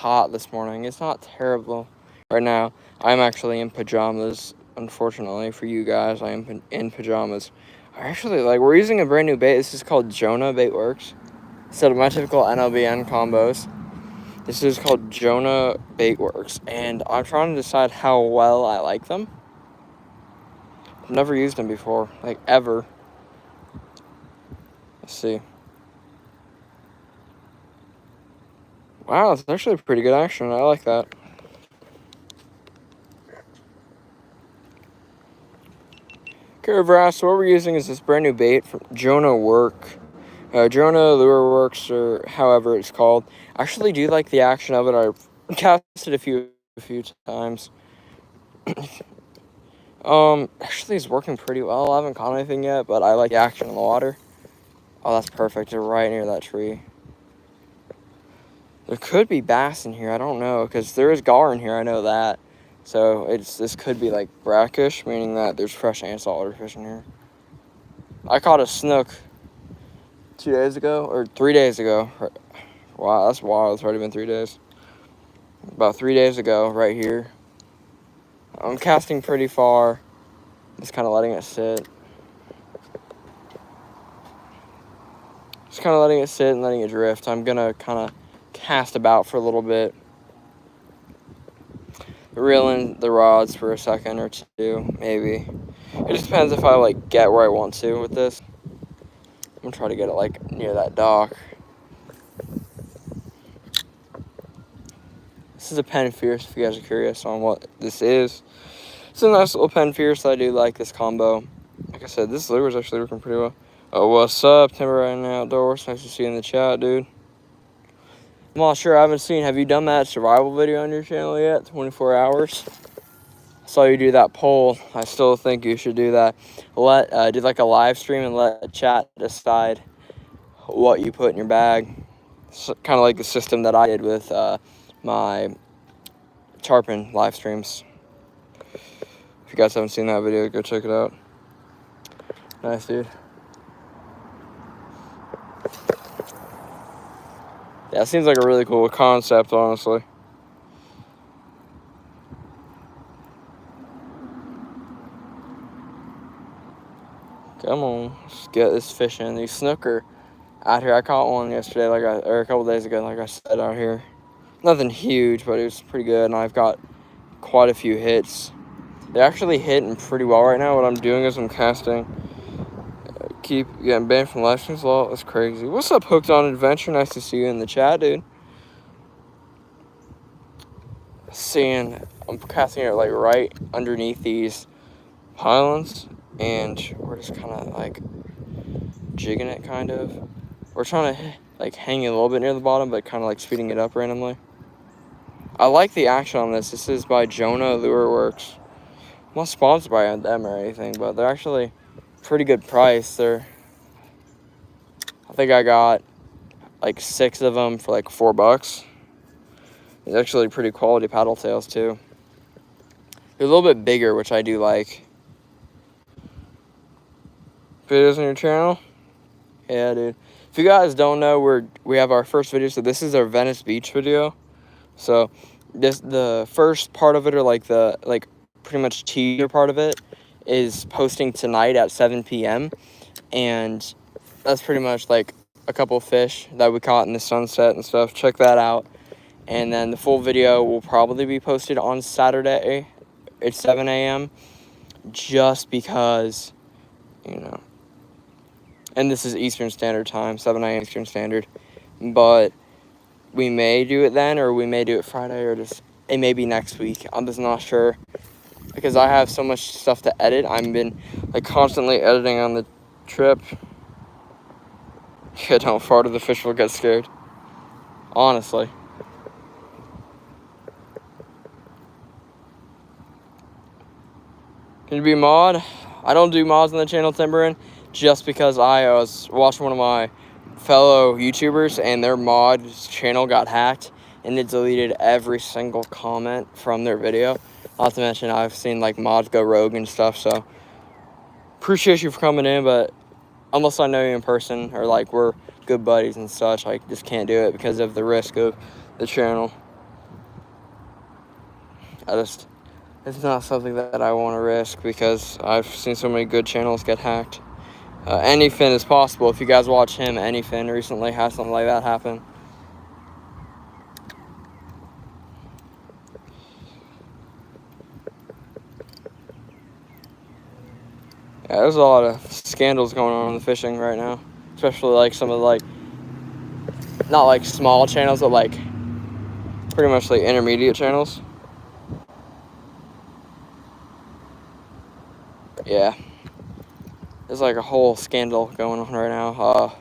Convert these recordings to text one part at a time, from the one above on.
hot this morning. It's not terrible right now. I'm actually in pajamas. Unfortunately for you guys, I am in pajamas. We're using a brand new bait. This is called Jonah Bait Works. Instead of my typical NLBN combos, this is called Jonah Bait Works. And I'm trying to decide how well I like them. I've never used them before, like ever. Let's see. Wow, it's actually pretty good action. I like that. Okay, so what we're using is this brand new bait from Jonah Lure Works, or however it's called. I actually do like the action of it. I've casted a few times. Actually it's working pretty well. I haven't caught anything yet, but I like the action in the water. Oh, that's perfect. They're right near that tree. There could be bass in here. I don't know, because there is gar in here. I know that. So this could be like brackish, meaning that there's fresh and saltwater fish in here. I caught a snook 2 days ago, or 3 days ago. Wow, that's wild. It's already been 3 days. About 3 days ago, right here. I'm casting pretty far. Just kind of letting it sit. Just kind of letting it sit and letting it drift. I'm going to kind of cast about for a little bit. Reel in the rods for a second or two, maybe. It just depends if I, like, get where I want to with this. I'm going to try to get it, like, near that dock. This is a pen fierce, if you guys are curious on what this is. It's a nice little pen fierce. I do like this combo. Like I said, this lure is actually working pretty well. Oh, what's up, Timber Riding Outdoors? Nice to see you in the chat, dude. I'm not sure. I haven't seen. Have you done that survival video on your channel yet? 24 hours. I saw you do that poll. I still think you should do that. Do like a live stream and let chat decide what you put in your bag. It's kind of like the system that I did with my tarpon live streams. If you guys haven't seen that video, go check it out. Nice, dude. Yeah, it seems like a really cool concept, honestly. Come on, let's get this fish in. These snook are out here. I caught one yesterday, or a couple days ago, like I said, out here. Nothing huge, but it was pretty good, and I've got quite a few hits. They're actually hitting pretty well right now. What I'm doing is I'm casting. Keep getting banned from live streams a lot. That's crazy. What's up, Hooked on Adventure? Nice to see you in the chat, dude. I'm casting it like right underneath these pylons, and we're just kind of like jigging it, kind of. We're trying to like hang it a little bit near the bottom, but kind of like speeding it up randomly. I like the action on this. This is by Jonah Lure Works. I'm not sponsored by them or anything, but they're actually pretty good price. I think I got like 6 of them for like $4. It's actually pretty quality paddle tails too. They're a little bit bigger, which I do like. Videos on your channel? Yeah, dude. If you guys don't know, we have our first video. So this is our Venice Beach video. So the first part of it, or pretty much teaser part of it, is posting tonight at 7 p.m. And that's pretty much like a couple of fish that we caught in the sunset and stuff. Check that out. And then the full video will probably be posted on Saturday at 7 a.m. just because, you know. And this is Eastern Standard Time, 7 a.m. Eastern Standard. But we may do it then, or we may do it Friday, or it may be next week. I'm just not sure, because I have so much stuff to edit. I've been like constantly editing on the trip. Yeah, don't fart or the fish will get scared. Honestly. Can you be mod? I don't do mods on the channel, Timberin, just because I was watching one of my fellow YouTubers and their mod channel got hacked and it deleted every single comment from their video. Not to mention I've seen like mods go rogue and stuff, so appreciate you for coming in, but unless I know you in person or like we're good buddies and such, I just can't do it because of the risk of the channel. It's not something that I want to risk because I've seen so many good channels get hacked. Anyfin is possible. If you guys watch him, Anyfin recently had something like that happen. Yeah, there's a lot of scandals going on in the fishing right now, especially like some of like, not like small channels, but like pretty much like intermediate channels. Yeah, there's like a whole scandal going on right now.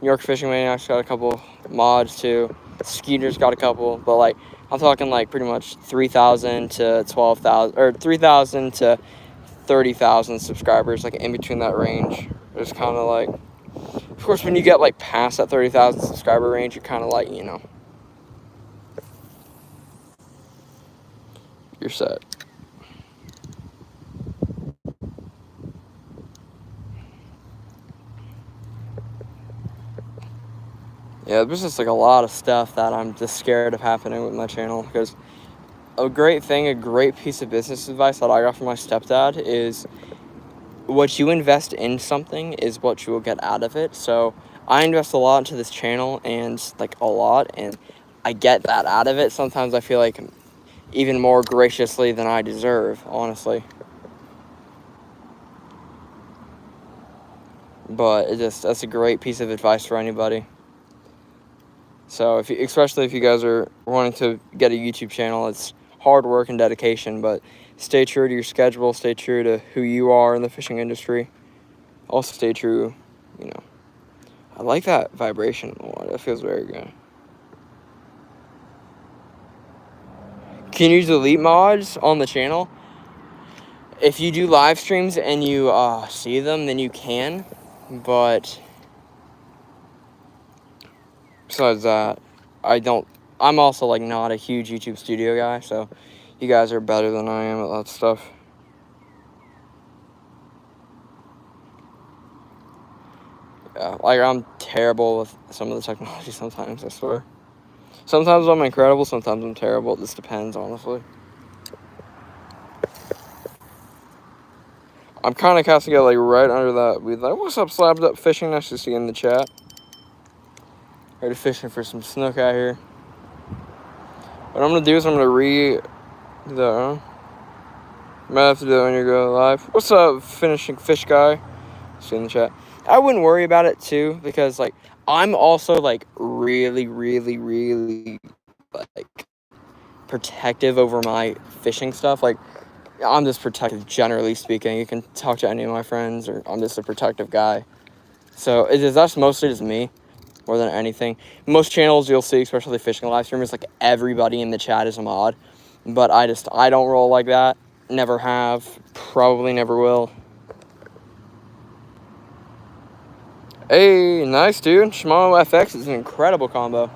New York Fishing Maniacs got a couple mods too. Skeeter's got a couple, but like I'm talking like pretty much 3,000 to 12,000 or 3,000 to 30,000 subscribers, like in between that range. It's kind of like, of course, when you get like past that 30,000 subscriber range, you're kind of like, you know, you're set. Yeah, there's just like a lot of stuff that I'm just scared of happening with my channel, because a great piece of business advice that I got from my stepdad is what you invest in something is what you will get out of it. So I invest a lot into this channel, and like a lot, and I get that out of it. Sometimes I feel like even more graciously than I deserve, honestly. But that's a great piece of advice for anybody. So especially if you guys are wanting to get a YouTube channel, it's hard work and dedication, but stay true to your schedule, stay true to who you are in the fishing industry. Also stay true, you know. I like that vibration a lot. That feels very good. Can you delete mods on the channel? If you do live streams and you see them, then you can, but besides that, I'm also like not a huge YouTube studio guy, so you guys are better than I am at that stuff. Yeah, like I'm terrible with some of the technology sometimes, I swear. Sometimes I'm incredible, sometimes I'm terrible. It just depends, honestly. I'm kind of casting it like right under that. We'd like, what's up, Slabbed Up Fishing? Nice to see you in the chat. Ready fishing for some snook out here. What I'm gonna do is I'm gonna might have to do it when you go live. What's up, finishing fish guy? See you in the chat. I wouldn't worry about it too, because like I'm also like really like protective over my fishing stuff. Like I'm just protective generally speaking. You can talk to any of my friends, or I'm just a protective guy. So that's mostly just me more than anything. Most channels you'll see, especially fishing live streamers, like everybody in the chat is a mod. But I don't roll like that. Never have. Probably never will. Hey, nice, dude. Shimano FX is an incredible combo.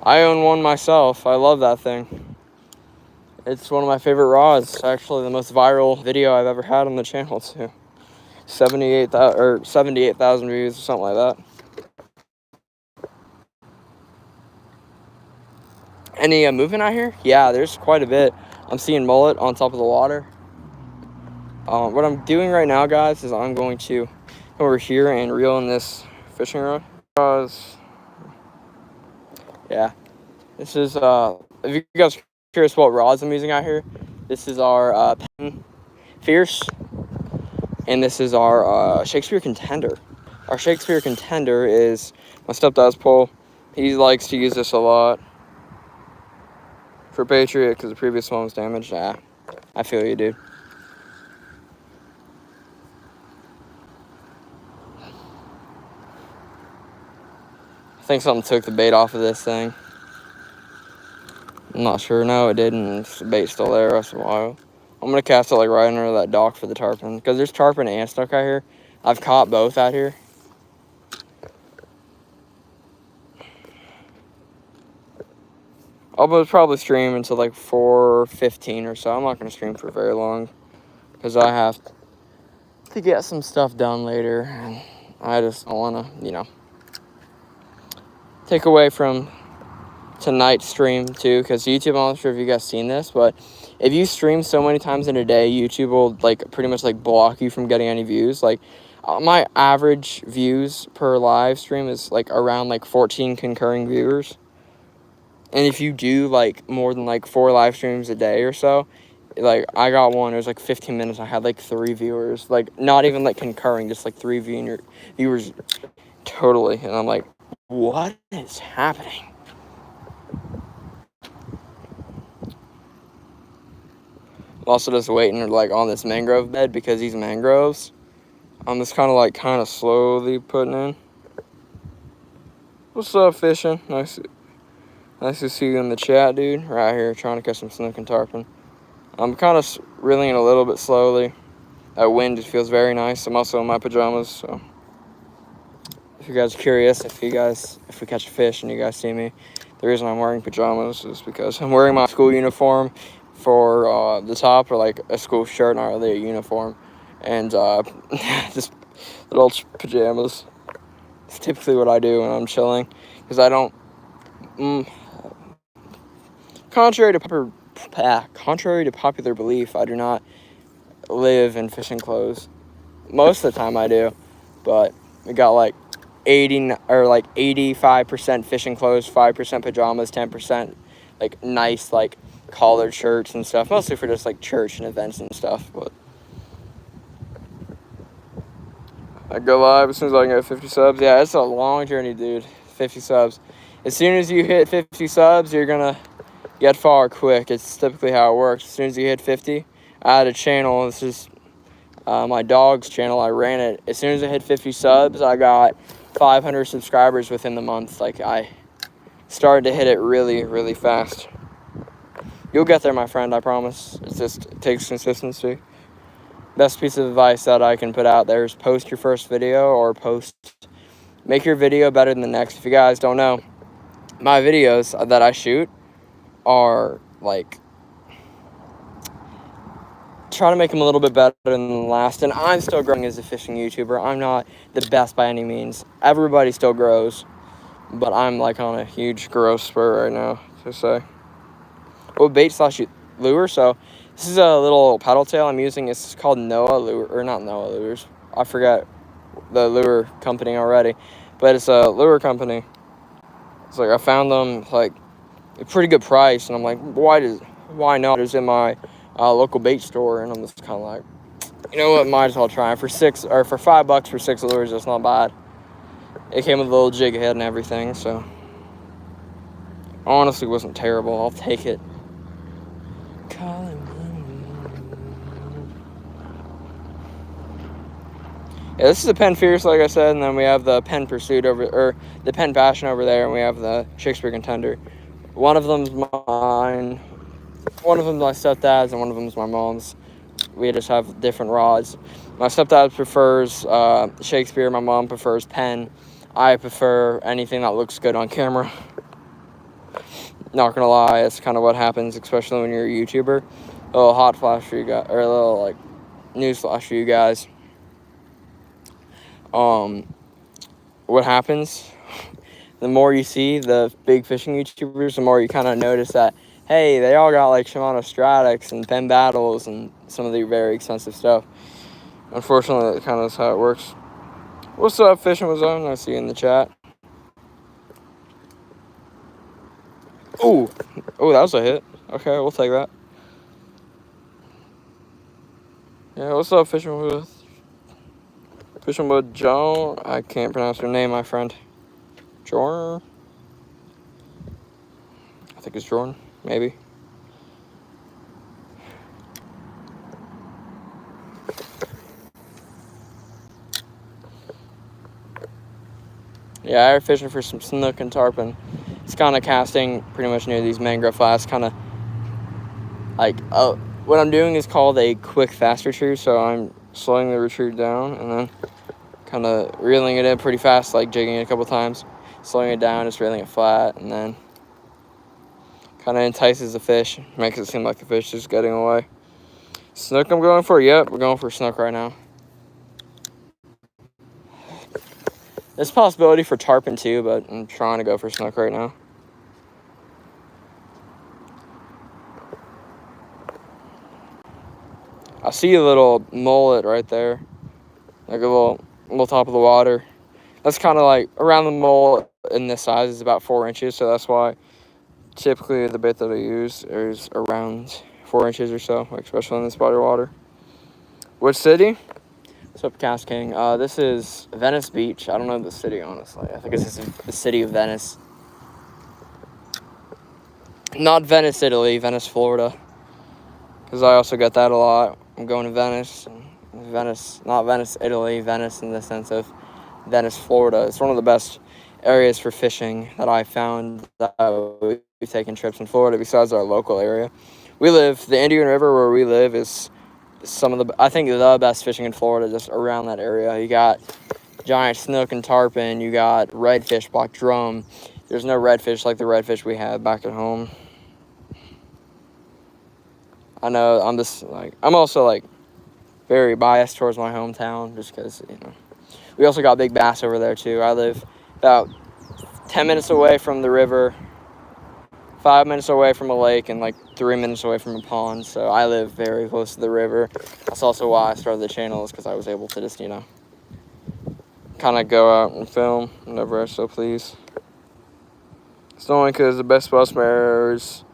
I own one myself. I love that thing. It's one of my favorite rods. It's actually the most viral video I've ever had on the channel, too. 78,000 views or something like that. Any movement out here? Yeah, there's quite a bit. I'm seeing mullet on top of the water. What I'm doing right now, guys, is I'm going to come over here and reel in this fishing rod. Yeah, this is, if you guys are curious what rods I'm using out here, this is our Penn Fierce, and this is our Shakespeare Contender. Our Shakespeare Contender is my stepdad's pole. He likes to use this a lot for Patriot because the previous one was damaged. Yeah, I feel you, dude. I think something took the bait off of this thing. I'm not sure. No, it didn't. The bait's still there. That's a while. I'm going to cast it like right under that dock for the tarpon, because there's tarpon and snook out here. I've caught both out here. I'll probably stream until like 4:15 or so. I'm not going to stream for very long because I have to get some stuff done later. And I just don't want to, you know, take away from tonight stream too, because YouTube, I'm not sure if you guys seen this, but if you stream so many times in a day, YouTube will like pretty much like block you from getting any views. Like my average views per live stream is like around like 14 concurring viewers. And if you do like more than like 4 live streams a day or so, like I got one, it was like 15 minutes, I had like 3 viewers, like not even like concurring, just like 3 viewers totally. And I'm like, what is happening? I'm also just waiting like on this mangrove bed, because these mangroves, I'm just kind of slowly putting in. What's up, fishing? Nice to see you in the chat, dude. Right here, trying to catch some snook and tarpon. I'm kind of reeling a little bit slowly. That wind just feels very nice. I'm also in my pajamas, so if you guys are curious, if we catch a fish and you guys see me, the reason I'm wearing pajamas is because I'm wearing my school uniform for the top, or like a school shirt, not really a uniform, and just little pajamas. It's typically what I do when I'm chilling, because I don't. Contrary to popular belief, I do not live in fishing clothes. Most of the time I do, but we got like 85% fishing clothes, 5% pajamas, 10% like nice like collared shirts and stuff, mostly for just like church and events and stuff. But I go live as soon as I can get 50 subs. Yeah, it's a long journey, dude. 50 subs. As soon as you hit 50 subs, you're gonna get far quick. It's typically how it works. As soon as you hit 50, I had a channel. This is my dog's channel. I ran it. As soon as I hit 50 subs, I got 500 subscribers within the month. Like, I started to hit it really, really fast. You'll get there, my friend, I promise. It takes consistency. Best piece of advice that I can put out there is post your first video, or make your video better than the next. If you guys don't know, my videos that I shoot are like, try to make them a little bit better than the last. And I'm still growing as a fishing YouTuber. I'm not the best by any means. Everybody still grows, but I'm like on a huge growth spur right now, to say. What bait / lure? So this is a little paddle tail I'm using. It's called Noah Lure, or not Noah Lures. I forgot the lure company already, but it's a lure company. It's like I found them like a pretty good price, and I'm like, why not? It's in my local bait store, and I'm just kind of like, you know what, might as well try it. For $5 for 6 lures, that's not bad. It came with a little jig head and everything, so honestly wasn't terrible. I'll take it. Yeah, this is the Penn Fierce, like I said, and then we have the Penn Pursuit or the Penn Passion over there, and we have the Shakespeare Contender. One of them's mine, one of them's my stepdad's, and one of them's my mom's. We just have different rods. My stepdad prefers Shakespeare, my mom prefers Penn. I prefer anything that looks good on camera. Not gonna lie, it's kind of what happens, especially when you're a YouTuber. A little hot flash for you guys, or a little like news flash for you guys. What happens, the more you see the big fishing YouTubers, the more you kind of notice that, hey, they all got like Shimano Stratics and Penn Battles and some of the very expensive stuff. Unfortunately, that kind of is how it works. What's up, Fishing with Zone? I see you in the chat. Oh, that was a hit. Okay, we'll take that. Yeah, what's up, Fishing with Joan? I can't pronounce her name, my friend. Jordan? I think it's Jordan, maybe. Yeah, I'm fishing for some snook and tarpon. It's kind of casting pretty much near these mangrove flats, kind of like, what I'm doing is called a quick fast retrieve, so I'm slowing the retrieve down and then kind of reeling it in pretty fast, like jigging it a couple times, slowing it down, just reeling it flat, and then kind of entices the fish, makes it seem like the fish is getting away. Snook I'm going for? Yep, we're going for snook right now. There's a possibility for tarpon too, but I'm trying to go for snook right now. I see a little mullet right there, like a little top of the water. That's kind of like around the mullet, in this size is about 4 inches, so that's why typically the bait that I use is around 4 inches or so, like especially in this body of water. Which city? What's up, Cass King? This is Venice Beach. I don't know the city, honestly. I think it's the city of Venice. Not Venice, Italy, Venice, Florida. Because I also get that a lot. I'm going to Venice. Venice, not Venice, Italy, Venice in the sense of Venice, Florida. It's one of the best areas for fishing that I found that we've taken trips in Florida besides our local area. The Indian River where we live is I think the best fishing in Florida, just around that area. You got giant snook and tarpon, you got redfish, black drum. There's no redfish like the redfish we had back at home. I know I'm also very biased towards my hometown just because, we also got big bass over there too. I live about 10 minutes away from the river, 5 minutes away from a lake, and 3 minutes away from a pond. So I live very close to the river. That's also why I started the channel, is because I was able to just, kind of go out and film whenever I so please. It's only because the best spots for errors,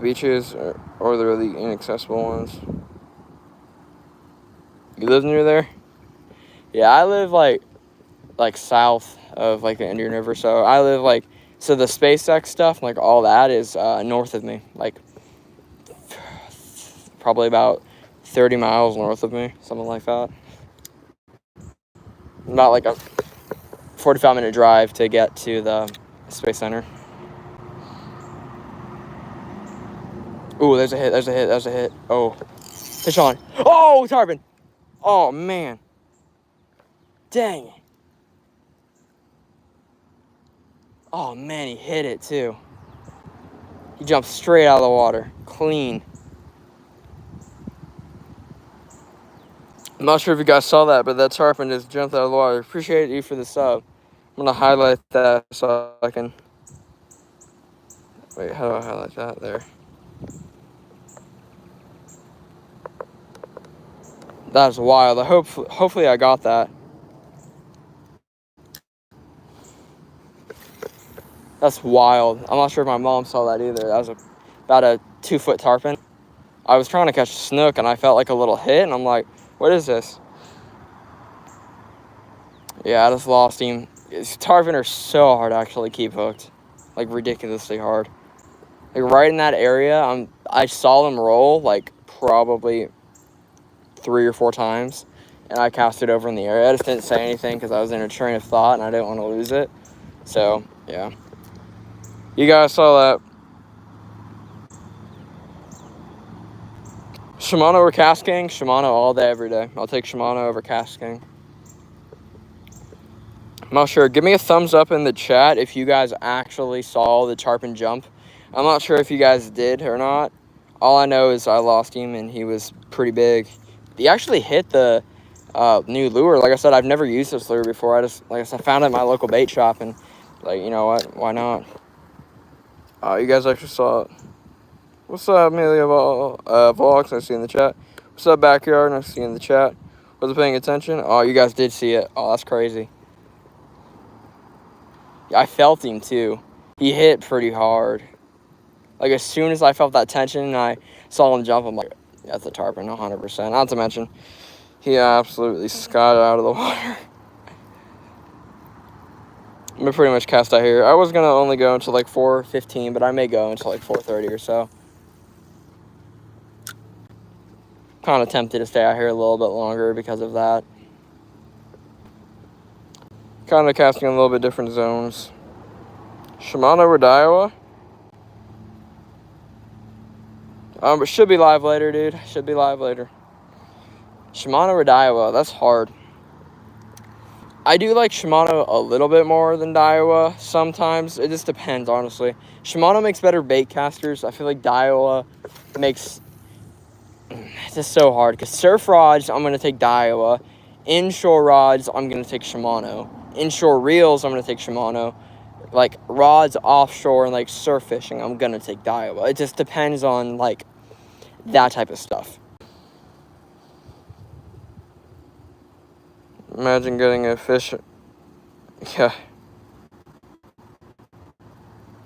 beaches, or the really inaccessible ones. You live near there? Yeah, I live south of the Indian River. So I live so the SpaceX stuff, all that is north of me, probably about 30 miles north of me, something like that. About a 45-minute drive to get to the Space Center. Ooh, there's a hit. Oh, fish on. Oh, tarpon. Oh, man. Dang it. Oh, man, he hit it, too. He jumped straight out of the water. Clean. I'm not sure if you guys saw that, but that tarpon just jumped out of the water. Appreciate you for the sub. I'm going to highlight that so I can... Wait, how do I highlight that? There. That's wild. Hopefully I got that. That's wild. I'm not sure if my mom saw that either. That was about a 2-foot tarpon. I was trying to catch a snook, and I felt like a little hit, and I'm like, what is this? Yeah, I just lost him. Tarpon are so hard to actually keep hooked. Ridiculously hard. Right in that area, I saw them roll, probably 3 or 4 times, and I cast it over in the area. I just didn't say anything because I was in a train of thought, and I didn't want to lose it. So, yeah. You guys saw that. Shimano or Cast King? Shimano all day, every day. I'll take Shimano over Cast King. I'm not sure. Give me a thumbs up in the chat if you guys actually saw the tarpon jump. I'm not sure if you guys did or not. All I know is I lost him, and he was pretty big. He actually hit the new lure. Like I said, I've never used this lure before. I found it at my local bait shop, and you know what? Why not? You guys actually saw it. What's up, Amelia Vlogs? I see in the chat. What's up, Backyard? I see in the chat. Wasn't paying attention. Oh, you guys did see it. Oh, that's crazy. I felt him too. He hit pretty hard. As soon as I felt that tension and I saw him jump, I'm like, that's a tarpon, 100%. Not to mention, he absolutely skied out of the water. I'm gonna pretty much cast out here. I was gonna only go until 4:15, but I may go until 4:30 or so. Kind of tempted to stay out here a little bit longer because of that. Kind of casting in a little bit different zones. Shimano or Daiwa? It should be live later, dude. Should be live later. Shimano or Daiwa? That's hard. I do like Shimano a little bit more than Daiwa sometimes. It just depends, honestly. Shimano makes better bait casters. I feel like Daiwa makes... It's just so hard. Because surf rods, I'm going to take Daiwa. Inshore rods, I'm going to take Shimano. Inshore reels, I'm going to take Shimano. Rods offshore and surf fishing, I'm going to take Daiwa. It just depends on that type of stuff. Imagine getting a fish. Yeah.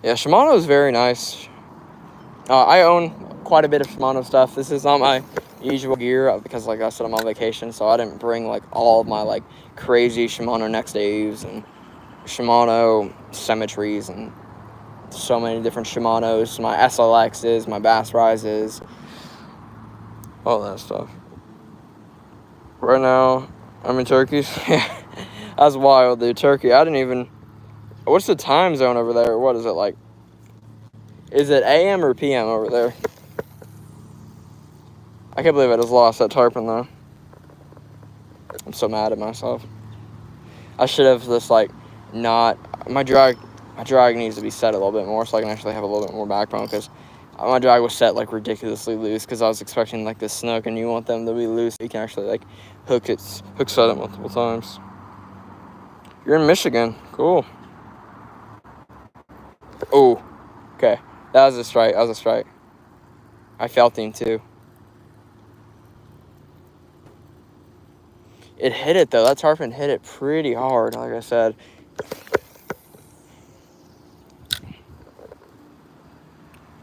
Yeah, Shimano is very nice. I own quite a bit of Shimano stuff. This is not my usual gear because, like I said, I'm on vacation, so I didn't bring like all of my like crazy Shimano Next Daves and Shimano Symmetries and so many different Shimanos, my SLXs, my Bass Rises, all that stuff. Right now, I'm in Turkey. Yeah, that's wild, dude. Turkey. I didn't even. What's the time zone over there? What is it like? Is it AM or PM over there? I can't believe I just lost that tarpon though. I'm so mad at myself. I should have just like not my drag needs to be set a little bit more so I can actually have a little bit more backbone because my drag was set like ridiculously loose because I was expecting like the snook and you want them to be loose so you can actually like hook set it multiple times. You're in Michigan. Cool. Oh, okay. That was a strike. I felt him too. It hit it though. That tarpon hit it pretty hard, like I said.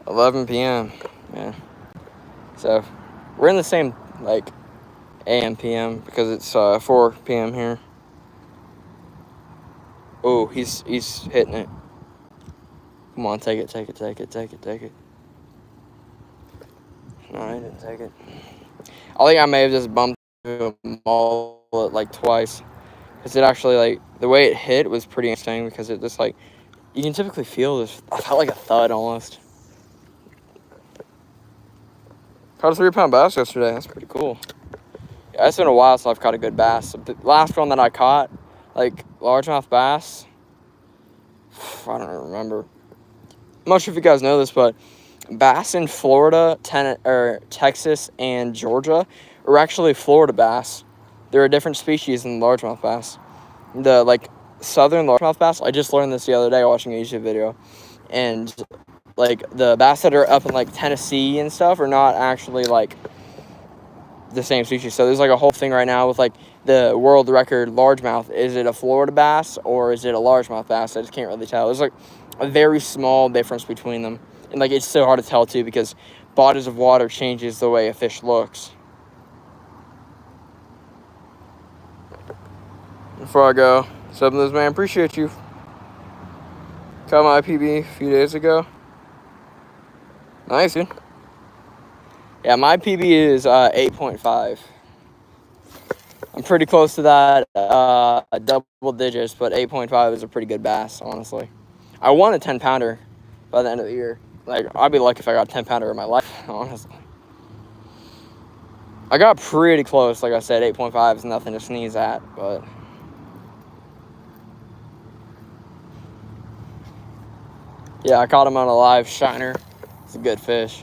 $11 p.m. Yeah. So we're in the same like AM PM because it's 4 p.m. here. Oh, he's hitting it. Come on, take it. No, he didn't take it. I think I may have just bumped into a mullet like twice. Because it actually, like, the way it hit was pretty interesting because it just, like, you can typically feel this. I felt like a thud almost. Caught a 3-pound bass yesterday. That's pretty cool. Yeah, it's been a while since I've caught a good bass. The last one that I caught, like, largemouth bass, I don't remember. I'm not sure if you guys know this, but bass in Florida, Texas, and Georgia are actually Florida bass. They're a different species than largemouth bass. The, like, southern largemouth bass, I just learned this the other day watching a YouTube video. And, like, the bass that are up in, like, Tennessee and stuff are not actually, like, the same species. So there's, like, a whole thing right now with, like, the world record largemouth. Is it a Florida bass or is it a largemouth bass? I just can't really tell. There's, like, a very small difference between them. And, like, it's so hard to tell, too, because bodies of water changes the way a fish looks. Before I go, Seven Lives Man, appreciate you. Caught my IPB a few days ago. Nice, dude. Yeah, my PB is 8.5. I'm pretty close to that double digits, but 8.5 is a pretty good bass, honestly. I want a 10-pounder by the end of the year. Like, I'd be lucky if I got a 10-pounder in my life, honestly. I got pretty close. Like I said, 8.5 is nothing to sneeze at, but... yeah, I caught him on a live shiner. It's a good fish.